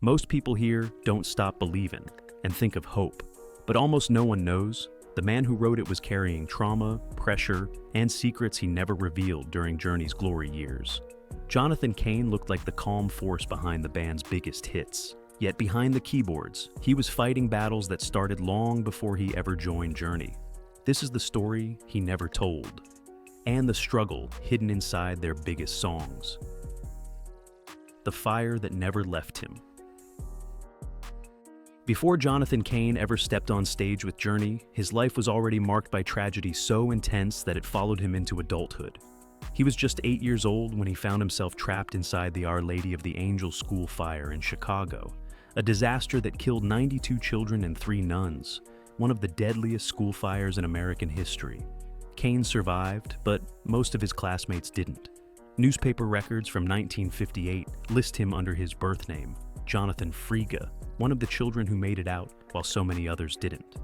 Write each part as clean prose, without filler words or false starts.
Most people hear "Don't Stop Believin" and think of hope, but almost no one knows the man who wrote it was carrying trauma, pressure, and secrets he never revealed during Journey's glory years. Jonathan Cain looked like the calm force behind the band's biggest hits. Yet behind the keyboards, he was fighting battles that started long before he ever joined Journey. This is the story he never told, and the struggle hidden inside their biggest songs. The fire that never left him. Before Jonathan Cain ever stepped on stage with Journey, his life was already marked by tragedy so intense that it followed him into adulthood. He was just 8 years old when he found himself trapped inside the Our Lady of the Angels school fire in Chicago, a disaster that killed 92 children and 3 nuns, one of the deadliest school fires in American history. Cain survived, but most of his classmates didn't. Newspaper records from 1958 list him under his birth name, Jonathan Friga, one of the children who made it out while so many others didn't.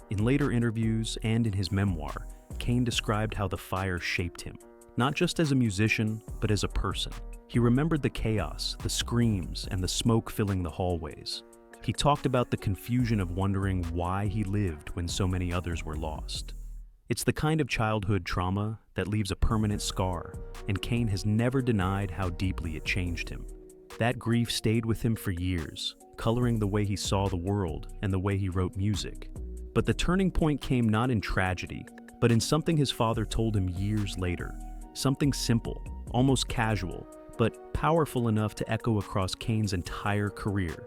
In later interviews and in his memoir, Cain described how the fire shaped him, not just as a musician, but as a person. He remembered the chaos, the screams, and the smoke filling the hallways. He talked about the confusion of wondering why he lived when so many others were lost. It's the kind of childhood trauma that leaves a permanent scar, and Cain has never denied how deeply it changed him. That grief stayed with him for years, coloring the way he saw the world and the way he wrote music. But the turning point came not in tragedy, but in something his father told him years later. Something simple, almost casual, but powerful enough to echo across Cain's entire career.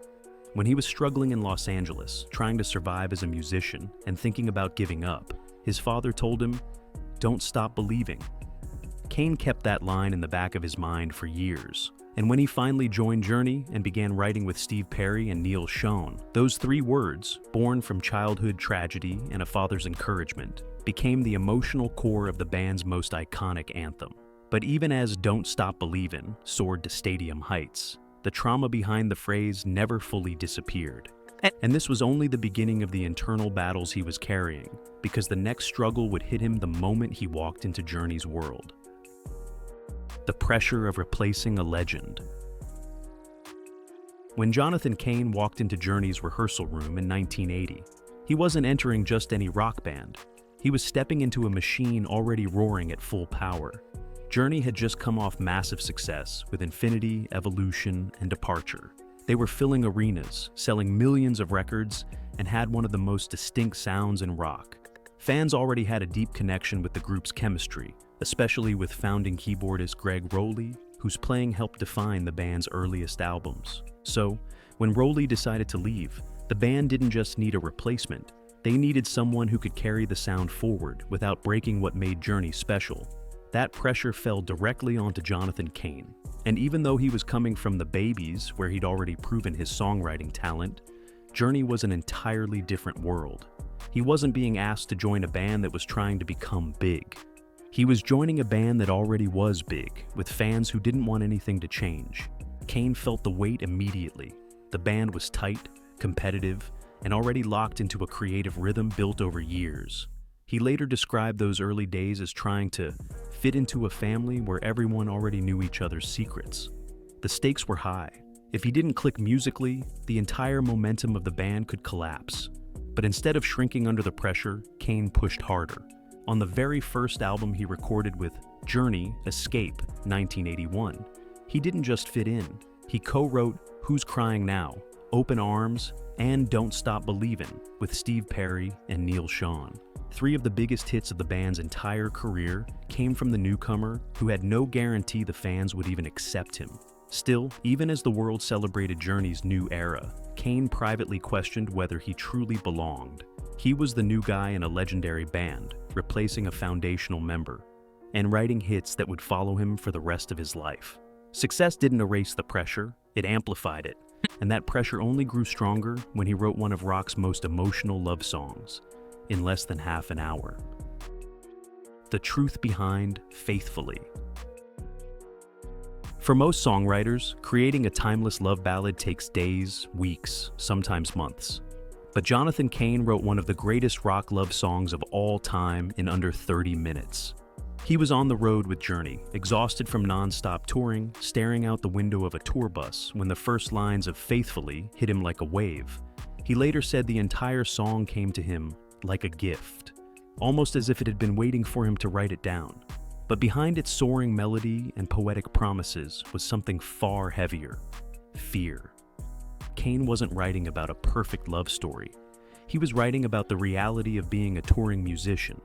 When he was struggling in Los Angeles, trying to survive as a musician and thinking about giving up, his father told him, "Don't stop believing." Cain kept that line in the back of his mind for years. And when he finally joined Journey and began writing with Steve Perry and Neil Schon, those 3 words, born from childhood tragedy and a father's encouragement, became the emotional core of the band's most iconic anthem. But even as "Don't Stop Believin" soared to stadium heights, the trauma behind the phrase never fully disappeared. And this was only the beginning of the internal battles he was carrying, because the next struggle would hit him the moment he walked into Journey's world. The pressure of replacing a legend. When Jonathan Cain walked into Journey's rehearsal room in 1980, he wasn't entering just any rock band. He was stepping into a machine already roaring at full power. Journey had just come off massive success with Infinity, Evolution, and Departure. They were filling arenas, selling millions of records, and had one of the most distinct sounds in rock. Fans already had a deep connection with the group's chemistry, especially with founding keyboardist Greg Rowley, whose playing helped define the band's earliest albums. So, when Rowley decided to leave, the band didn't just need a replacement, they needed someone who could carry the sound forward without breaking what made Journey special. That pressure fell directly onto Jonathan Cain, and even though he was coming from the Babies, where he'd already proven his songwriting talent, Journey was an entirely different world. He wasn't being asked to join a band that was trying to become big. He was joining a band that already was big, with fans who didn't want anything to change. Cain felt the weight immediately. The band was tight, competitive, and already locked into a creative rhythm built over years. He later described those early days as trying to fit into a family where everyone already knew each other's secrets. The stakes were high. If he didn't click musically, the entire momentum of the band could collapse. But instead of shrinking under the pressure, Cain pushed harder. On the very first album he recorded with Journey, Escape, 1981, he didn't just fit in. He co-wrote Who's Crying Now, Open Arms, and Don't Stop Believin' with Steve Perry and Neil Schon. 3 of the biggest hits of the band's entire career came from the newcomer who had no guarantee the fans would even accept him. Still, even as the world celebrated Journey's new era, Cain privately questioned whether he truly belonged. He was the new guy in a legendary band, replacing a foundational member, and writing hits that would follow him for the rest of his life. Success didn't erase the pressure, it amplified it, and that pressure only grew stronger when he wrote one of rock's most emotional love songs, in less than half an hour. The truth behind Faithfully. For most songwriters, creating a timeless love ballad takes days, weeks, sometimes months. But Jonathan Cain wrote one of the greatest rock love songs of all time in under 30 minutes. He was on the road with Journey, exhausted from non-stop touring, staring out the window of a tour bus when the first lines of Faithfully hit him like a wave. He later said the entire song came to him like a gift, almost as if it had been waiting for him to write it down. But behind its soaring melody and poetic promises was something far heavier: fear. Cain wasn't writing about a perfect love story. He was writing about the reality of being a touring musician.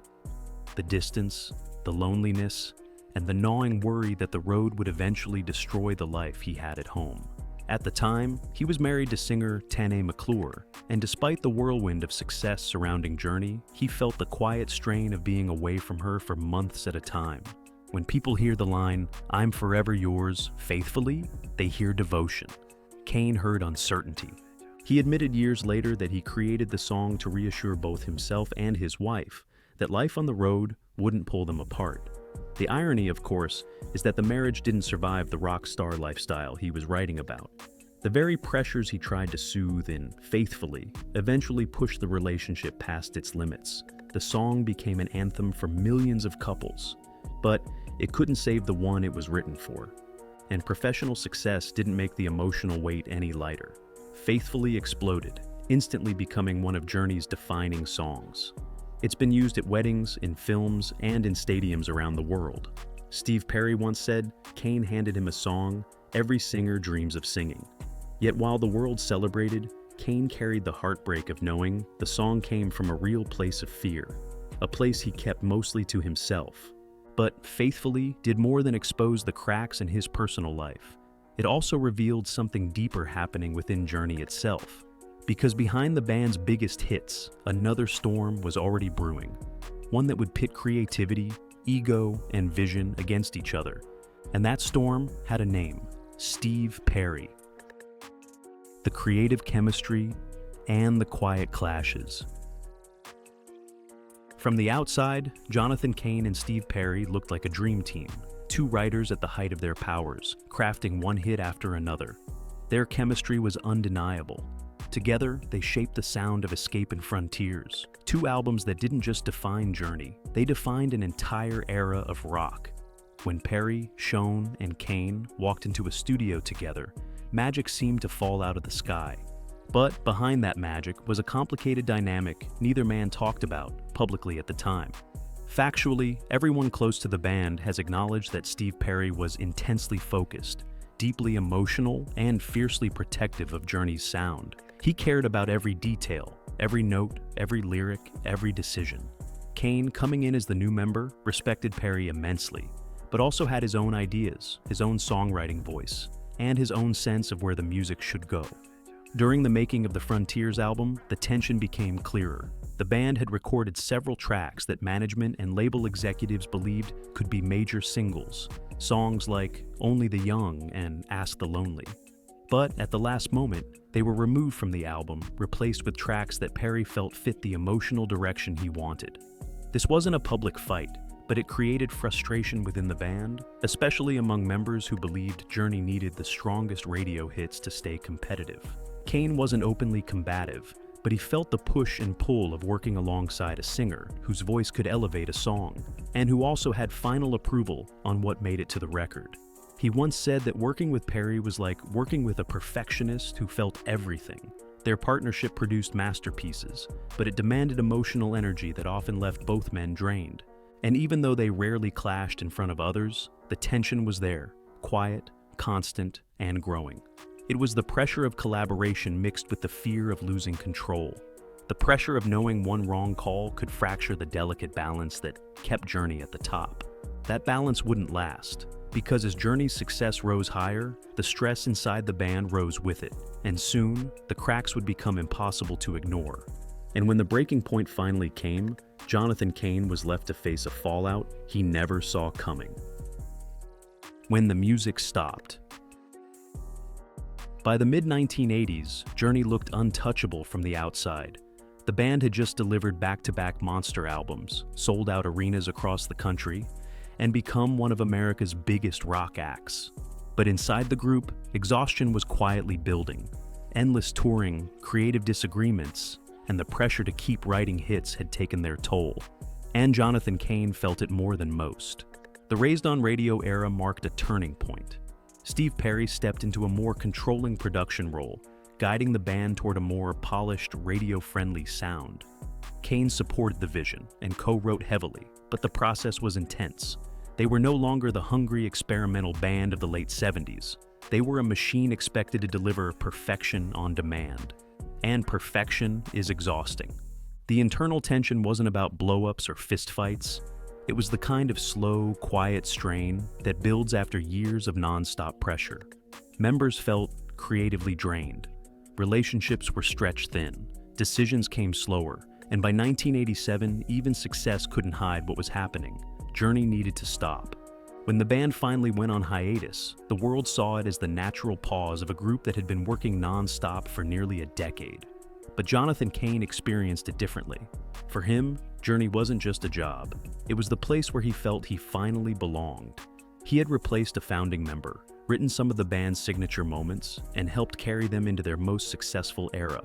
The distance, the loneliness, and the gnawing worry that the road would eventually destroy the life he had at home. At the time, he was married to singer Tanae McClure, and despite the whirlwind of success surrounding Journey, he felt the quiet strain of being away from her for months at a time. When people hear the line, "I'm forever yours, faithfully," they hear devotion. Cain heard uncertainty. He admitted years later that he created the song to reassure both himself and his wife that life on the road wouldn't pull them apart. The irony, of course, is that the marriage didn't survive the rock star lifestyle he was writing about. The very pressures he tried to soothe in Faithfully eventually pushed the relationship past its limits. The song became an anthem for millions of couples, but it couldn't save the one it was written for. And professional success didn't make the emotional weight any lighter. Faithfully exploded, instantly becoming one of Journey's defining songs. It's been used at weddings, in films, and in stadiums around the world. Steve Perry once said, "Cain handed him a song every singer dreams of singing." Yet while the world celebrated, Cain carried the heartbreak of knowing the song came from a real place of fear, a place he kept mostly to himself. But Faithfully did more than expose the cracks in his personal life. It also revealed something deeper happening within Journey itself. Because behind the band's biggest hits, another storm was already brewing. One that would pit creativity, ego, and vision against each other. And that storm had a name: Steve Perry. The creative chemistry and the quiet clashes. From the outside, Jonathan Cain and Steve Perry looked like a dream team. Two writers at the height of their powers, crafting one hit after another. Their chemistry was undeniable. Together, they shaped the sound of Escape and Frontiers, two albums that didn't just define Journey, they defined an entire era of rock. When Perry, Schoen, and Cain walked into a studio together, magic seemed to fall out of the sky. But behind that magic was a complicated dynamic neither man talked about publicly at the time. Factually, everyone close to the band has acknowledged that Steve Perry was intensely focused, deeply emotional, and fiercely protective of Journey's sound. He cared about every detail, every note, every lyric, every decision. Cain, coming in as the new member, respected Perry immensely, but also had his own ideas, his own songwriting voice, and his own sense of where the music should go. During the making of the Frontiers album, the tension became clearer. The band had recorded several tracks that management and label executives believed could be major singles, songs like Only the Young and Ask the Lonely. But at the last moment, they were removed from the album, replaced with tracks that Perry felt fit the emotional direction he wanted. This wasn't a public fight, but it created frustration within the band, especially among members who believed Journey needed the strongest radio hits to stay competitive. Cain wasn't openly combative, but he felt the push and pull of working alongside a singer whose voice could elevate a song, and who also had final approval on what made it to the record. He once said that working with Perry was like working with a perfectionist who felt everything. Their partnership produced masterpieces, but it demanded emotional energy that often left both men drained. And even though they rarely clashed in front of others, the tension was there, quiet, constant, and growing. It was the pressure of collaboration mixed with the fear of losing control. The pressure of knowing one wrong call could fracture the delicate balance that kept Journey at the top. That balance wouldn't last, because as Journey's success rose higher, the stress inside the band rose with it, and soon, the cracks would become impossible to ignore. And when the breaking point finally came, Jonathan Cain was left to face a fallout he never saw coming. When the music stopped. By the mid-1980s, Journey looked untouchable from the outside. The band had just delivered back-to-back monster albums, sold out arenas across the country, and become one of America's biggest rock acts. But inside the group, exhaustion was quietly building. Endless touring, creative disagreements, and the pressure to keep writing hits had taken their toll. And Jonathan Cain felt it more than most. The Raised on Radio era marked a turning point. Steve Perry stepped into a more controlling production role, guiding the band toward a more polished, radio-friendly sound. Cain supported the vision and co-wrote heavily, but the process was intense. They were no longer the hungry, experimental band of the late 70s. They were a machine expected to deliver perfection on demand. And perfection is exhausting. The internal tension wasn't about blow-ups or fistfights. It was the kind of slow, quiet strain that builds after years of non-stop pressure. Members felt creatively drained. Relationships were stretched thin. Decisions came slower. And by 1987, even success couldn't hide what was happening. Journey needed to stop. When the band finally went on hiatus, the world saw it as the natural pause of a group that had been working non-stop for nearly a decade. But Jonathan Cain experienced it differently. For him, Journey wasn't just a job. It was the place where he felt he finally belonged. He had replaced a founding member, written some of the band's signature moments, and helped carry them into their most successful era.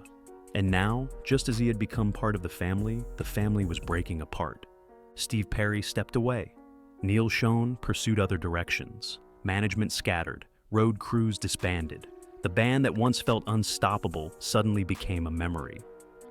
And now, just as he had become part of the family was breaking apart. Steve Perry stepped away. Neil Schon pursued other directions. Management scattered. Road crews disbanded. The band that once felt unstoppable suddenly became a memory.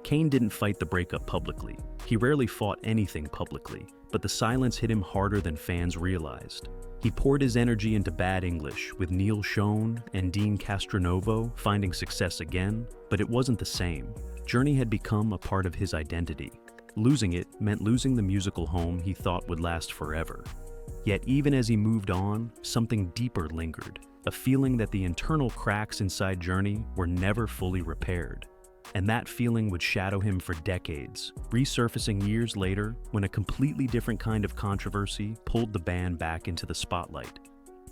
Cain didn't fight the breakup publicly. He rarely fought anything publicly, but the silence hit him harder than fans realized. He poured his energy into Bad English, with Neil Schon and Dean Castronovo finding success again, but it wasn't the same. Journey had become a part of his identity. Losing it meant losing the musical home he thought would last forever. Yet even as he moved on, something deeper lingered, a feeling that the internal cracks inside Journey were never fully repaired. And that feeling would shadow him for decades, resurfacing years later when a completely different kind of controversy pulled the band back into the spotlight.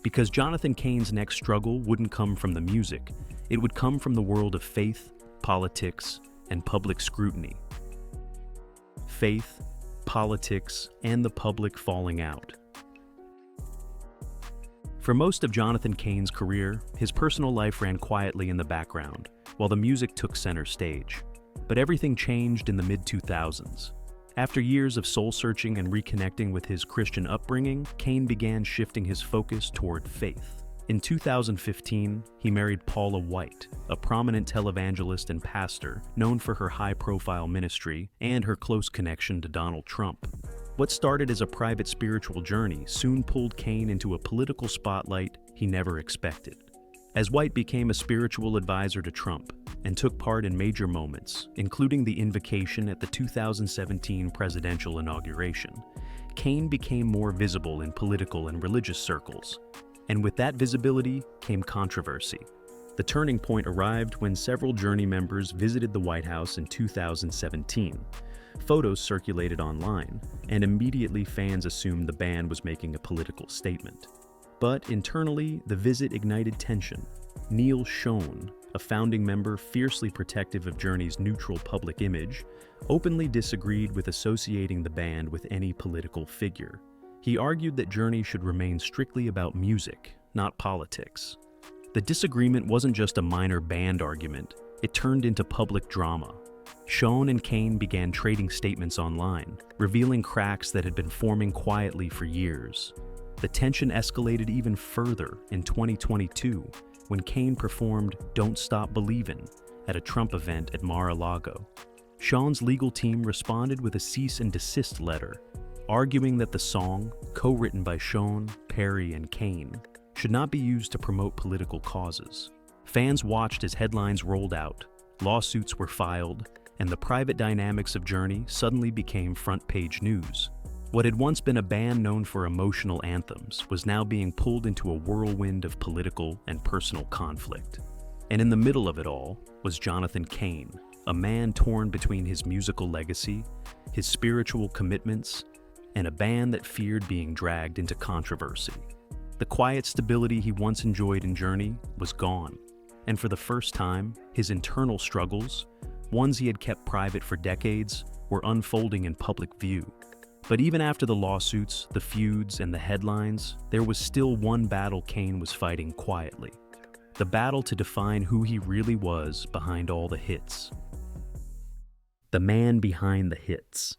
Because Jonathan Cain's next struggle wouldn't come from the music, it would come from the world of faith, politics, and public scrutiny. Faith, politics, and the public falling out. For most of Jonathan Cain's career, his personal life ran quietly in the background, while the music took center stage. But everything changed in the mid-2000s. After years of soul-searching and reconnecting with his Christian upbringing, Cain began shifting his focus toward faith. In 2015, he married Paula White, a prominent televangelist and pastor known for her high-profile ministry and her close connection to Donald Trump. What started as a private spiritual journey soon pulled Cain into a political spotlight he never expected. As White became a spiritual advisor to Trump and took part in major moments, including the invocation at the 2017 presidential inauguration, Cain became more visible in political and religious circles. And with that visibility came controversy. The turning point arrived when several Journey members visited the White House in 2017. Photos circulated online, and immediately fans assumed the band was making a political statement. But internally, the visit ignited tension. Neil Schon, a founding member fiercely protective of Journey's neutral public image, openly disagreed with associating the band with any political figure. He argued that Journey should remain strictly about music, not politics. The disagreement wasn't just a minor band argument, it turned into public drama. Schon and Cain began trading statements online, revealing cracks that had been forming quietly for years. The tension escalated even further in 2022 when Cain performed Don't Stop Believin' at a Trump event at Mar-a-Lago. Schon's legal team responded with a cease and desist letter, arguing that the song, co-written by Schon, Perry, and Cain, should not be used to promote political causes. Fans watched as headlines rolled out, lawsuits were filed, and the private dynamics of Journey suddenly became front-page news. What had once been a band known for emotional anthems was now being pulled into a whirlwind of political and personal conflict. And in the middle of it all was Jonathan Cain, a man torn between his musical legacy, his spiritual commitments, and a band that feared being dragged into controversy. The quiet stability he once enjoyed in Journey was gone, and for the first time, his internal struggles, ones he had kept private for decades, were unfolding in public view. But even after the lawsuits, the feuds, and the headlines, there was still one battle Cain was fighting quietly. The battle to define who he really was behind all the hits. The man behind the hits.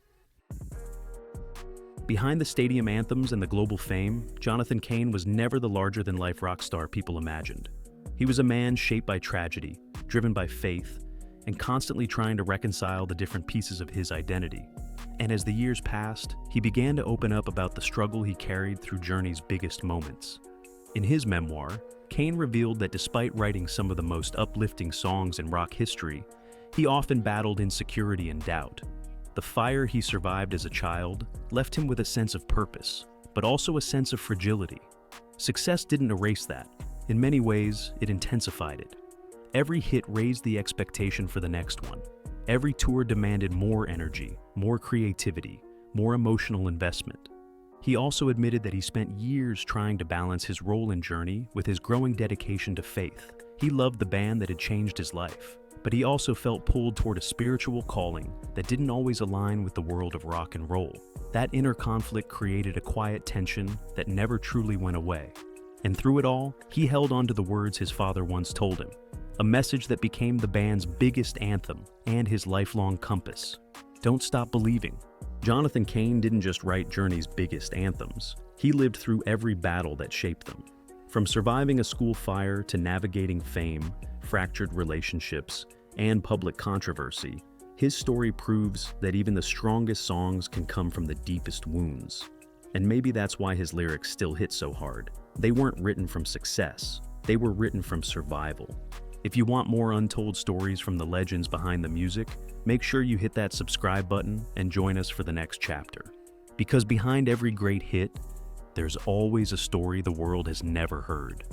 Behind the stadium anthems and the global fame, Jonathan Cain was never the larger-than-life rock star people imagined. He was a man shaped by tragedy, driven by faith, and constantly trying to reconcile the different pieces of his identity. And as the years passed, he began to open up about the struggle he carried through Journey's biggest moments. In his memoir, Cain revealed that despite writing some of the most uplifting songs in rock history, he often battled insecurity and doubt. The fire he survived as a child left him with a sense of purpose, but also a sense of fragility. Success didn't erase that. In many ways, it intensified it. Every hit raised the expectation for the next one. Every tour demanded more energy, more creativity, more emotional investment. He also admitted that he spent years trying to balance his role in Journey with his growing dedication to faith. He loved the band that had changed his life, but he also felt pulled toward a spiritual calling that didn't always align with the world of rock and roll. That inner conflict created a quiet tension that never truly went away. And through it all, he held on to the words his father once told him, a message that became the band's biggest anthem and his lifelong compass. Don't stop believing. Jonathan Cain didn't just write Journey's biggest anthems. He lived through every battle that shaped them. From surviving a school fire to navigating fame, fractured relationships, and public controversy, his story proves that even the strongest songs can come from the deepest wounds. And maybe that's why his lyrics still hit so hard. They weren't written from success, they were written from survival. If you want more untold stories from the legends behind the music, make sure you hit that subscribe button and join us for the next chapter. Because behind every great hit, there's always a story the world has never heard.